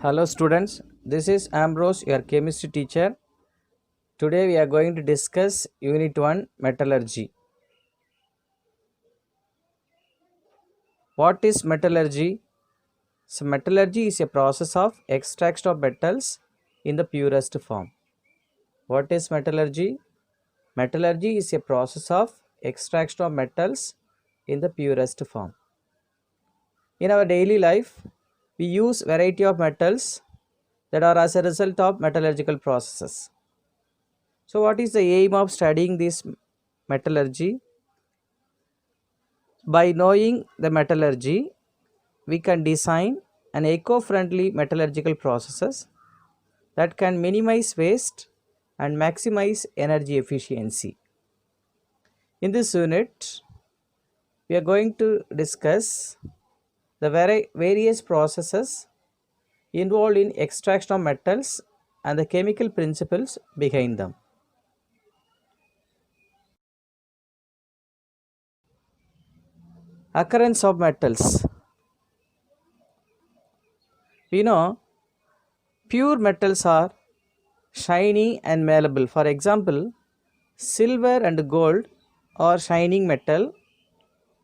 Hello students, this is Ambrose, your chemistry teacher. Today we are going to discuss Unit 1 Metallurgy. What is metallurgy? So metallurgy is a process of extraction of metals in the purest form. What is metallurgy? Metallurgy is a process of extraction of metals in the purest form. In our daily life, we use variety of metals that are as a result of metallurgical processes. So what is the aim of studying this metallurgy? By knowing the metallurgy, we can design an eco-friendly metallurgical processes that can minimize waste and maximize energy efficiency. In this unit, we are going to discuss the various processes involved in extraction of metals and the chemical principles behind them. Occurrence of metals. We know pure metals are shiny and malleable. For example, silver and gold are shining metal,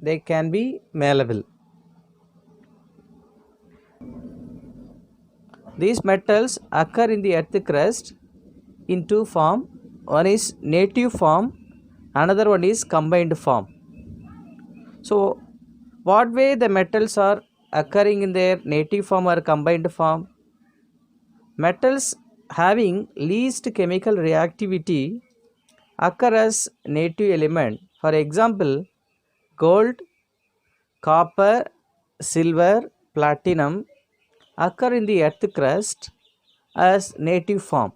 they can be malleable. These metals occur in the earth crust in two forms. One is native form, another one is combined form. So, what way the metals are occurring in their native form or combined form? Metals having least chemical reactivity occur as native element. For example, gold, copper, silver, platinum occur in the earth crust as native form,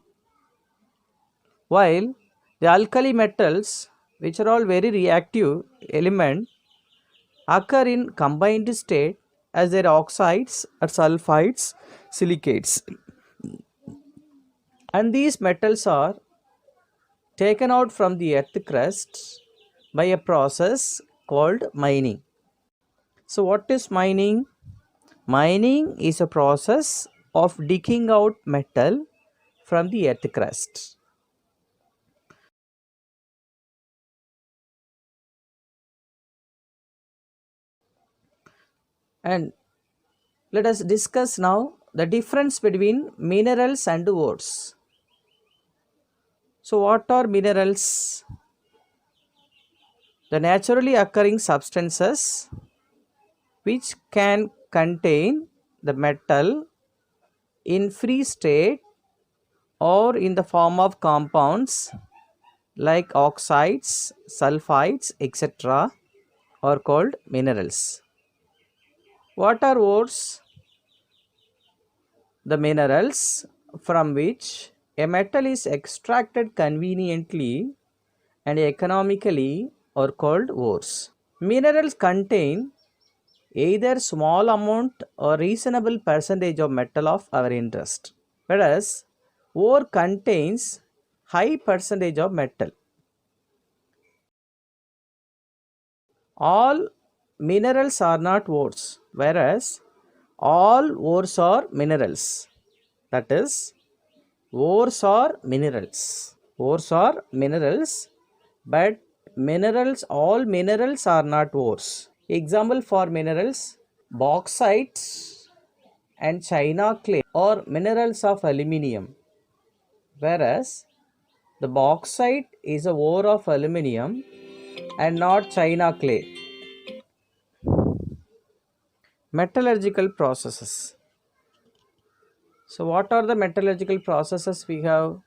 while the alkali metals, which are all very reactive element, occur in combined state as their oxides or sulfides, silicates. And these metals are taken out from the earth crust by a process called mining. So what is mining? Mining is a process of digging out metal from the earth crust. And let us discuss now the difference between minerals and ores. So what are minerals? The naturally occurring substances which can contain the metal in free state or in the form of compounds like oxides, sulfides, etc. are called minerals. What are ores? The minerals from which a metal is extracted conveniently and economically are called ores. Minerals contain either small amount or reasonable percentage of metal of our interest, whereas ore contains high percentage of metal. All minerals are not ores, whereas all ores are minerals. That is, ores are minerals. Ores are minerals, but all minerals are not ores. Example for minerals: bauxite and china clay are minerals of aluminium, whereas the bauxite is a ore of aluminium and not china clay. Metallurgical processes. So what are the metallurgical processes we have?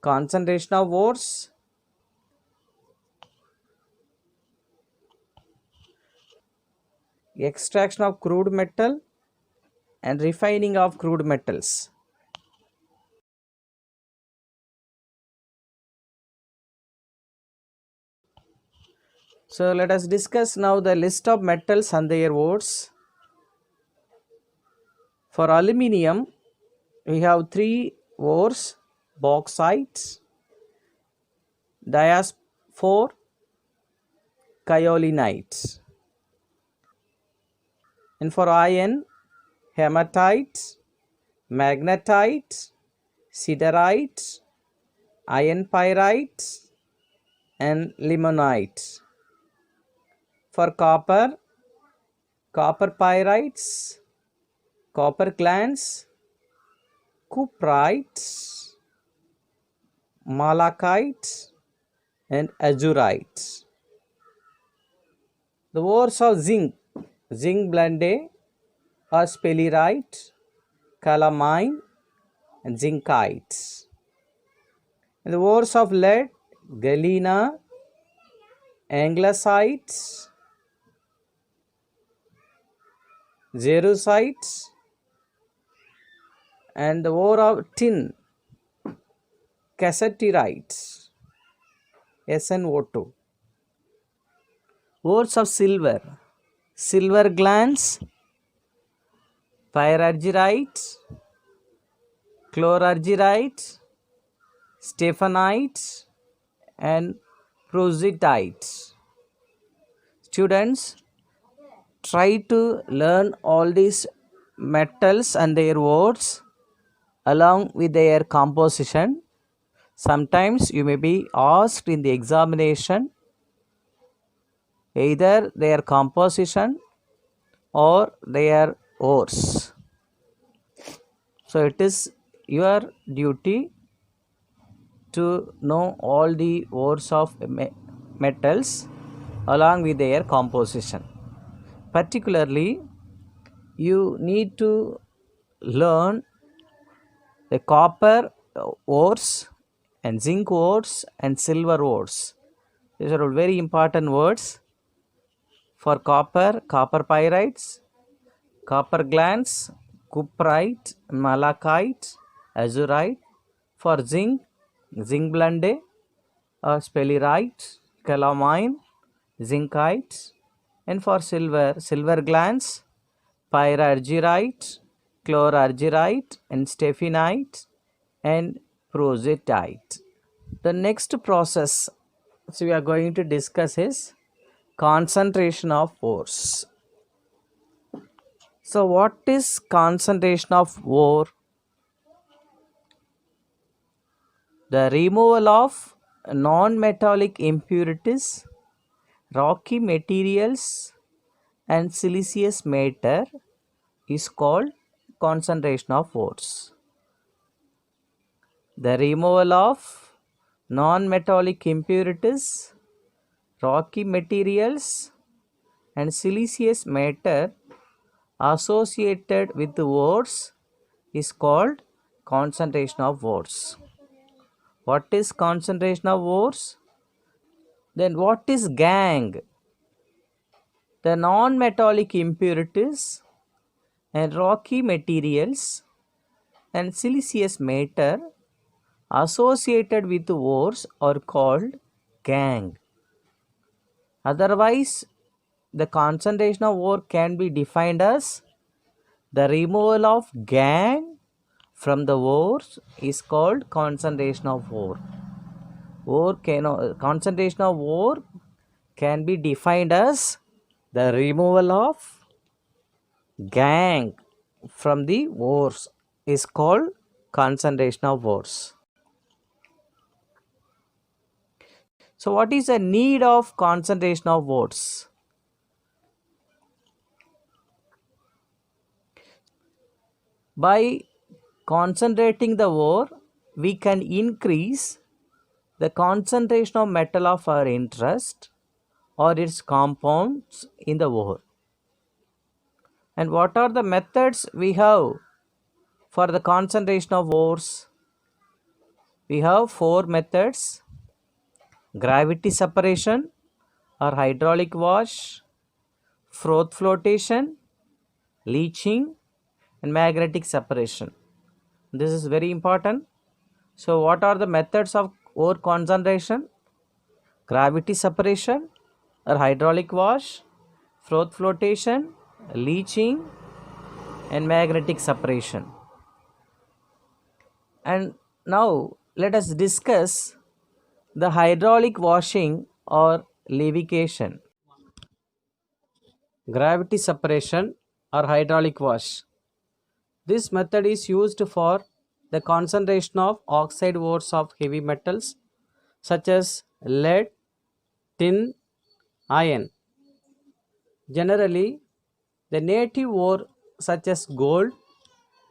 Concentration of ores, extraction of crude metal, and refining of crude metals. So let us discuss now the list of metals and their ores. For aluminium, we have three ores: bauxite, diasphore, kaolinite. And for iron, hematite, magnetite, siderite, iron pyrite, and limonite. For copper, copper pyrites, copper clans, cuprites, malachite, and azurite. The ores of zinc, zinc blende, or sphalerite, calamine, and zincite. And the ores of lead, galena, anglesite, xerosite, and the ore of tin, cassiterite, SnO2. Ores of silver, silver glans, pyrargyrite, chlorargyrite, stephanite, and prositite. Students, try to learn all these metals and their ores along with their composition. Sometimes you may be asked in the examination either their composition or their ores. So it is your duty to know all the ores of metals along with their composition. Particularly, you need to learn the copper ores and zinc ores and silver ores. These are all very important words. For copper, copper pyrites, copper glans, cuprite, malachite, azurite. For zinc, zinc blende, sphalerite, calamine, zincite. And for silver, silver glans, pyrargyrite, chlorargyrite, and stephanite, and prositite. The next process we are going to discuss is concentration of ores. So what is concentration of ore? The removal of non-metallic impurities, rocky materials, and siliceous matter is called concentration of ores. The removal of non-metallic impurities, rocky materials, and siliceous matter associated with the ores is called concentration of ores. What is concentration of ores? Then what is gangue? The non-metallic impurities and rocky materials and siliceous matter associated with the ores are called gangue. Otherwise, the concentration of ore can be defined as the removal of gangue from the ores is called concentration of ore. Concentration of ore can be defined as the removal of gangue from the ores is called concentration of ores. So what is the need of concentration of ores? By concentrating the ore, we can increase the concentration of metal of our interest or its compounds in the ore. And what are the methods we have for the concentration of ores? We have 4 methods: gravity separation or hydraulic wash, froth flotation, leaching, and magnetic separation. This is very important. So what are the methods of ore concentration? Gravity separation or hydraulic wash, froth flotation, leaching, and magnetic separation. And now let us discuss the hydraulic washing or levication. Gravity separation or hydraulic wash. This method is used for the concentration of oxide ores of heavy metals such as lead, tin, iron. Generally, the native ore such as gold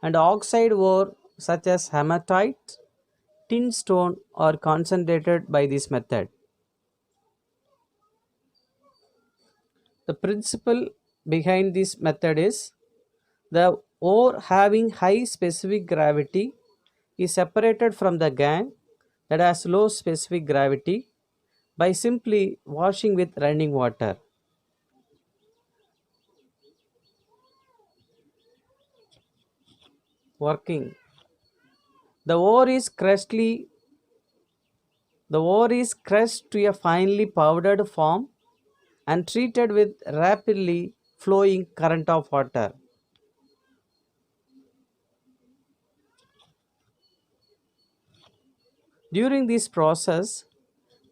and oxide ore such as hematite, tin stone are concentrated by this method. The principle behind this method is the ore having high specific gravity is separated from the gangue that has low specific gravity by simply washing with running water. Working. The ore is crushed to a finely powdered form and treated with rapidly flowing current of water. During this process,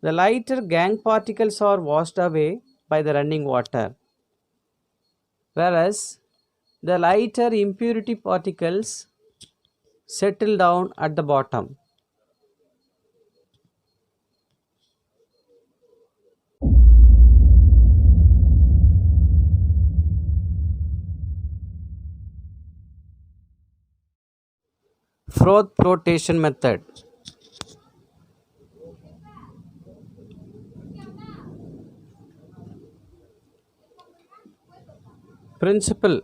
the lighter gangue particles are washed away by the running water, whereas the lighter impurity particles settle down at the bottom. Froth flotation method. Principle.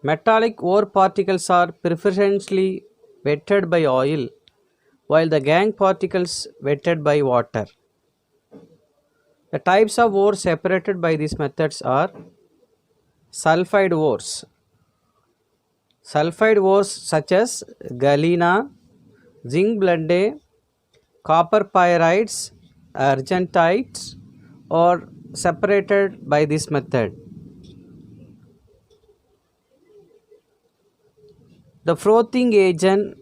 Metallic ore particles are preferentially wetted by oil, while the gangue particles wetted by water. The types of ore separated by these methods are sulfide ores. Sulfide ores such as galena, zinc blende, copper pyrites, argentites are separated by this method. The frothing agent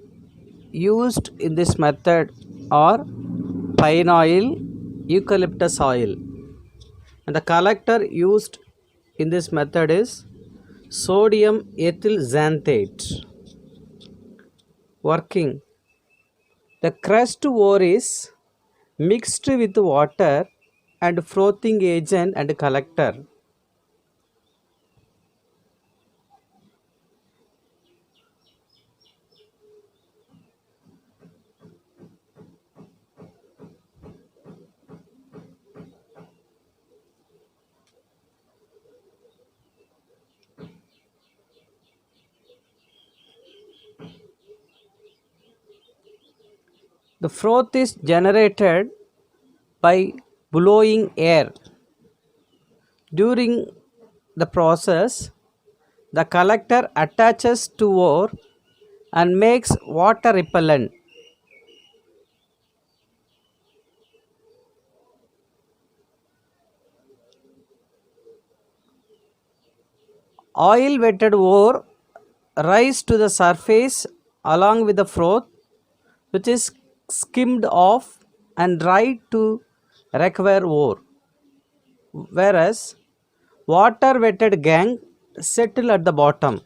used in this method are pine oil, eucalyptus oil, and the collector used in this method is sodium ethyl xanthate. Working. The crushed ore is mixed with water and frothing agent and collector. The froth is generated by blowing air. During the process, the collector attaches to ore and makes water repellent. Oil wetted ore rise to the surface along with the froth, which is skimmed off and dried to recover ore, whereas water wetted gangue settle at the bottom.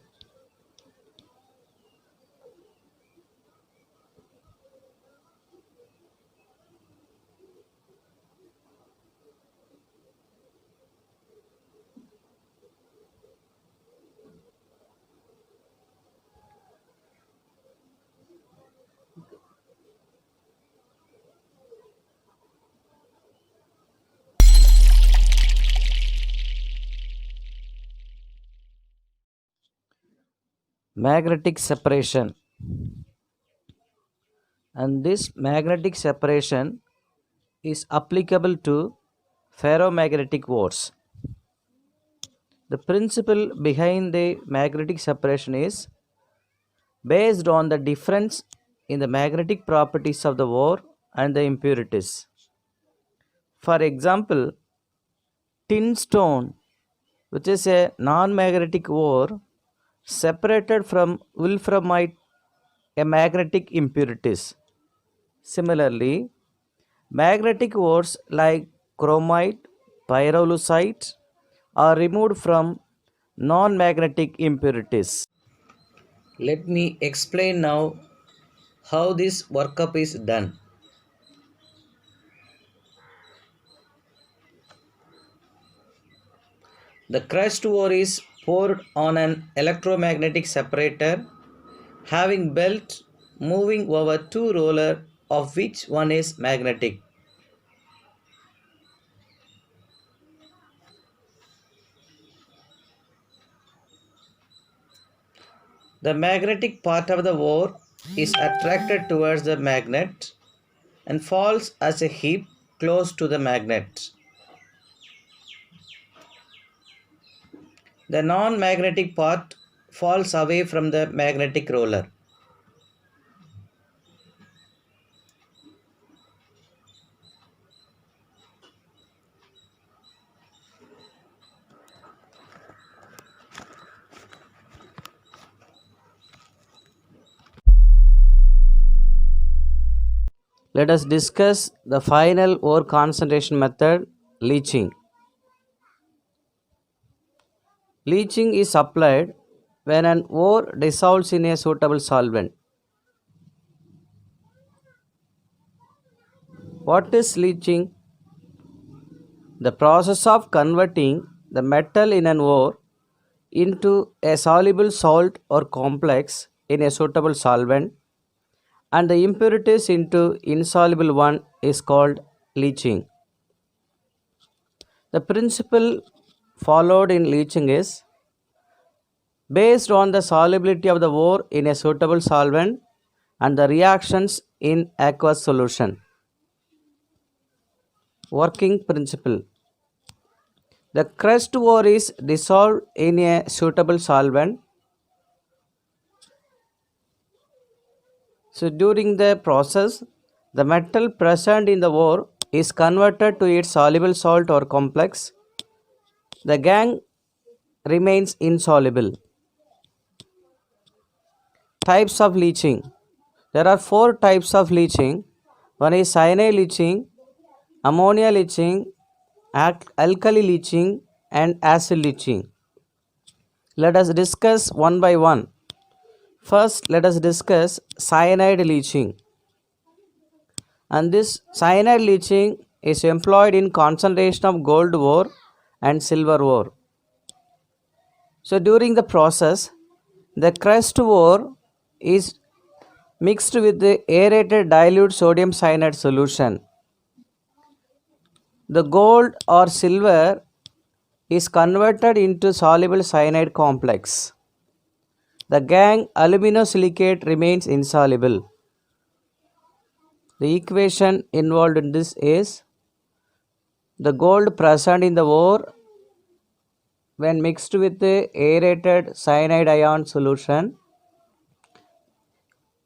Magnetic separation, and this magnetic separation is applicable to ferromagnetic ores. The principle behind the magnetic separation is based on the difference in the magnetic properties of the ore and the impurities. For example, tin stone, which is a non-magnetic ore, separated from wolframite, a magnetic impurities. Similarly, magnetic ores like chromite, pyrolusite are removed from non-magnetic impurities. Let me explain now how this workup is done. The crushed ore is poured on an electromagnetic separator having belt moving over two rollers of which one is magnetic. The magnetic part of the ore is attracted towards the magnet and falls as a heap close to the magnet. The non-magnetic part falls away from the magnetic roller. Let us discuss the final ore concentration method, leaching. Leaching is applied when an ore dissolves in a suitable solvent. What is leaching? The process of converting the metal in an ore into a soluble salt or complex in a suitable solvent and the impurities into insoluble one is called leaching. The principle followed in leaching is based on the solubility of the ore in a suitable solvent and the reactions in aqueous solution. Working principle. The crushed ore is dissolved in a suitable solvent. So during the process, the metal present in the ore is converted to its soluble salt or complex. The gangue remains insoluble. Types of leaching. There are four types of leaching. One is cyanide leaching, ammonia leaching, alkali leaching, and acid leaching. Let us discuss one by one. First, let us discuss cyanide leaching. And this cyanide leaching is employed in concentration of gold ore and silver ore. So during the process, the crushed ore is mixed with the aerated dilute sodium cyanide solution. The gold or silver is converted into soluble cyanide complex. The gangue aluminosilicate remains insoluble. The equation involved in this is the gold present in the ore when mixed with the aerated cyanide ion solution,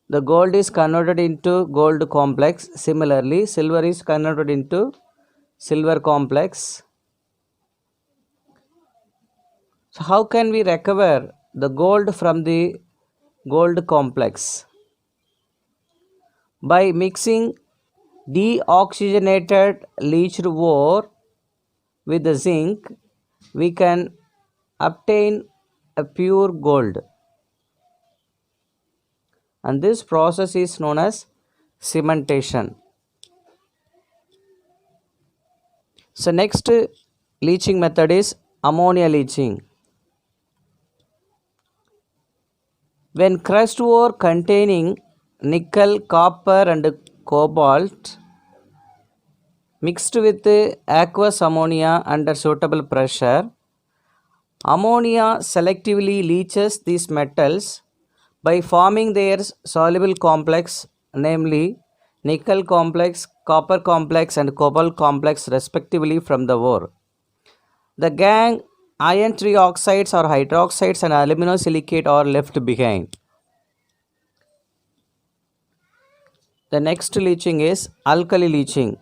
the gold is converted into gold complex. Similarly, silver is converted into silver complex. So how can we recover the gold from the gold complex? By mixing deoxygenated leached ore with the zinc, we can obtain a pure gold. And this process is known as cementation. So next leaching method is ammonia leaching. When crushed ore containing nickel, copper and cobalt mixed with aqueous ammonia under suitable pressure, ammonia selectively leaches these metals by forming their soluble complex, namely nickel complex, copper complex and cobalt complex respectively from the ore. The gangue, iron trioxides or hydroxides and aluminosilicate are left behind. The next leaching is alkali leaching.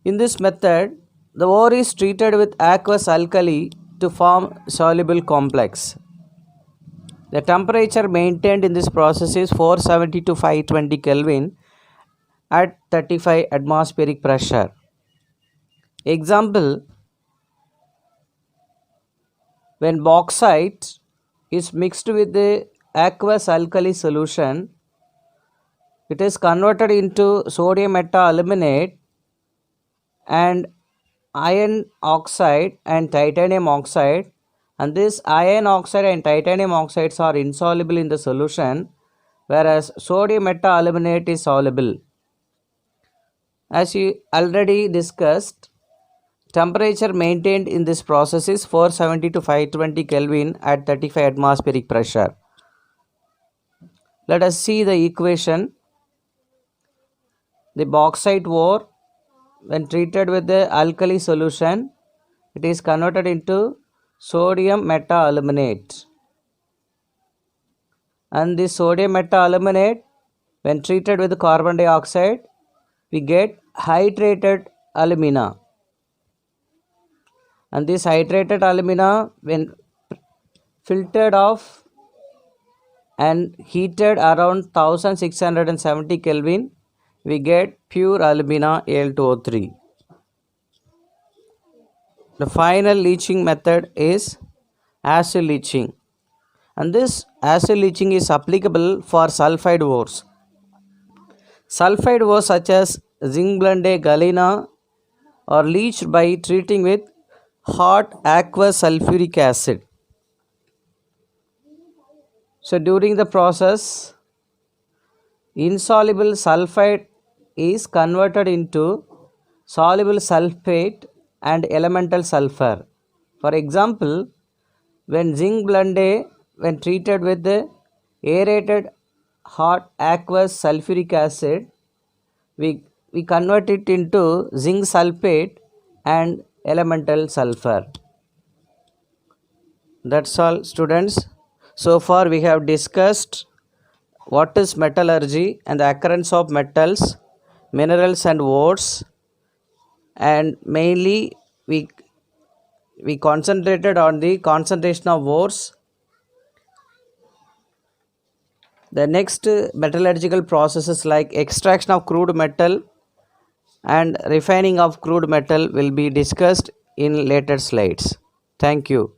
In this method, the ore is treated with aqueous alkali to form soluble complex. The temperature maintained in this process is 470 to 520 Kelvin at 35 atmospheric pressure. Example, when bauxite is mixed with the aqueous alkali solution, it is converted into sodium metaaluminate and iron oxide and titanium oxide, and this iron oxide and titanium oxides are insoluble in the solution, whereas sodium metaaluminate is soluble. As you already discussed, temperature maintained in this process is 470 to 520 Kelvin at 35 atmospheric pressure. Let us see the equation. The bauxite ore, when treated with the alkali solution, it is converted into sodium metaaluminate. And this sodium metaaluminate, when treated with carbon dioxide, we get hydrated alumina. And this hydrated alumina, when filtered off and heated around 1670 Kelvin, we get pure alumina Al2O3. The final leaching method is acid leaching, and this acid leaching is applicable for sulfide ores. Sulfide ores such as zinc blende galena are leached by treating with hot aqueous sulfuric acid. So during the process, insoluble sulfide is converted into soluble sulfate and elemental sulfur. For example, when zinc blende, when treated with the aerated hot aqueous sulfuric acid, we convert it into zinc sulfate and elemental sulfur. That's all, students. So far we have discussed what is metallurgy and the occurrence of metals, minerals and ores, and mainly we concentrated on the concentration of ores. The next metallurgical processes like extraction of crude metal and refining of crude metal will be discussed in later slides. Thank you.